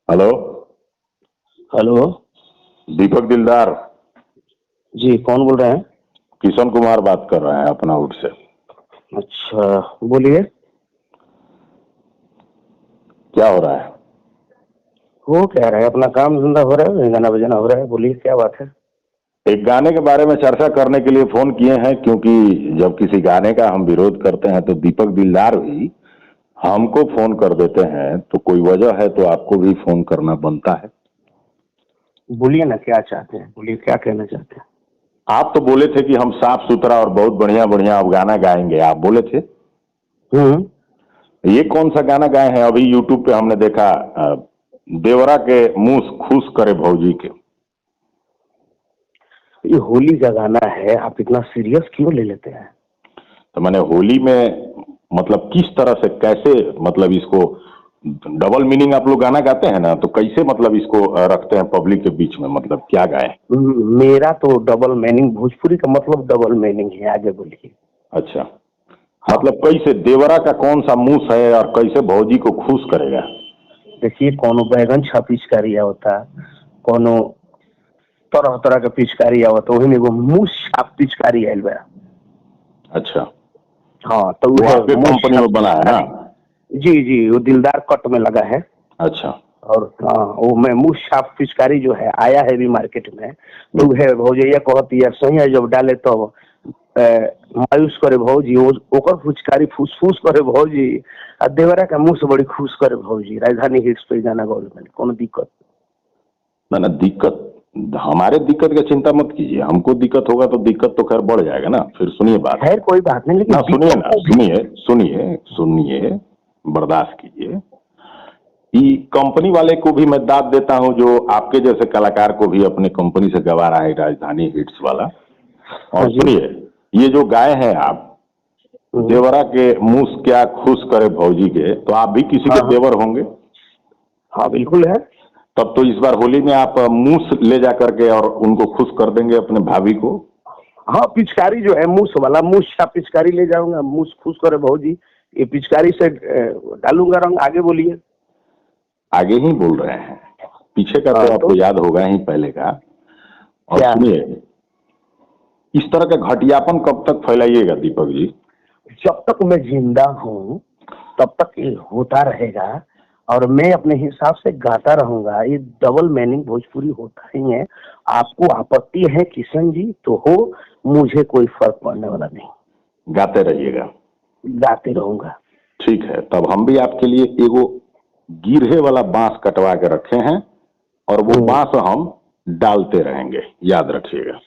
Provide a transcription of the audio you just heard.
Hello. Hello. दीपक दिलदार। जी, कौन बोल रहे हैं? किशन कुमार बात कर रहे हैं अपना उठ से। अच्छा, बोलिए। क्या हो रहा है? वो कह रहे हैं अपना काम धंधा हो रहा है, गाना बजाना हो रहा है। बोलिए, क्या बात है? एक गाने के बारे में चर्चा करने के लिए फोन किए हैं, क्योंकि जब किसी गाने का हम विरोध करते हैं तो दीपक दिलदार भी हमको फोन कर देते हैं, तो कोई वजह है तो आपको भी फोन करना बनता है। बोलिए ना, क्या चाहते हैं? बोलिए, क्या कहना चाहते हैं? आप तो बोले थे कि हम साफ सुथरा और बहुत बढ़िया बढ़िया अब गाना गाएंगे, आप बोले थे। हम्म। ये कौन सा गाना गाए हैं? अभी यूट्यूब पे हमने देखा, देवरा के मुंह खुश करे भौजी के। ये होली का गाना है, आप इतना सीरियस क्यों ले लेते हैं? तो मैंने होली में मतलब किस तरह से कैसे मतलब इसको डबल मीनिंग आप लोग गाना गाते हैं ना, तो कैसे मतलब इसको रखते हैं पब्लिक के बीच में, मतलब क्या गाएं? मेरा तो डबल मीनिंग, भोजपुरी का मतलब डबल मीनिंग है। आगे बोलिए। अच्छा, हाँ, मतलब कैसे देवरा का कौन सा मुंह है और कैसे भौजी को खुश करेगा? देखिए, कोनो बैगन छा पिचकारी होता, कोनो तरह तरह के पिचकारी आवत, वही में एगो मुँह छाप पिचकारी आयल बा। अच्छा, हाँ, तो वो वह आपके मुँह कंपनी छाप में बना है ना? पिचकारी। जी जी, वो दिलदार कट में लगा है। अच्छा। और हाँ, वो मैं मुँह छाप पिचकारी जो है आया है भी मार्केट में। तो हम्म। है भौजैया कहती है सही है, जब डाले तो मायूस करे भौजी, ओकर फुचकारी फूस फूस करे भौजी। आ देवरा का मुँह से बड़ी खुश करे भौजी। राजधानी हिट्स पे गाना गौर में कोनो दिक्कत? ना ना, दिक्कत हमारे दिक्कत का चिंता मत कीजिए, हमको दिक्कत होगा तो दिक्कत तो खैर बढ़ जाएगा ना। फिर सुनिए बात। खैर कोई बात नहीं, लेकिन ना सुनिए, दीपक ना को भी। सुनिए, सुनिए सुनिए, बर्दाश्त कीजिए। कि कंपनी वाले को भी मैं दाद देता हूं, जो आपके जैसे कलाकार को भी अपने कंपनी से गवा रहा है, राजधानी हिट्स वाला। हाँ और जी। सुनिए, ये जो गाए हैं आप, हम्म। देवरा के मुंह क्या खुश करे भौजी के, तो आप भी किसी हाँ के हाँ। देवर होंगे। हाँ बिल्कुल है। तब तो इस बार होली में आप मुंह ले जा करके और उनको खुश कर देंगे अपने भाभी को। हाँ, पिचकारी जो है मूस वाला, मूस छाप पिचकारी ले जाऊंगा, मूस खुश करे भौजी। ये पिचकारी से डालूंगा रंग। आगे बोलिए। आगे ही बोल रहे हैं, पीछे का हाँ तो तो आपको याद होगा ही पहले का। और क्या? सुनिए, इस तरह का घटियापन कब तक फैलाइएगा दीपक जी? जब तक मैं जिंदा हूँ तब तक ये होता रहेगा, और मैं अपने हिसाब से गाता रहूंगा। ये डबल मीनिंग भोजपुरी होता ही है। आपको आपत्ति है किशन जी तो हो, मुझे कोई फर्क पड़ने वाला नहीं। गाते रहिएगा। गाते रहूंगा। ठीक है, तब हम भी आपके लिए एगो गिरहे वाला बांस कटवा के रखे हैं, और वो हम्म। बांस हम डालते रहेंगे, याद रखिएगा।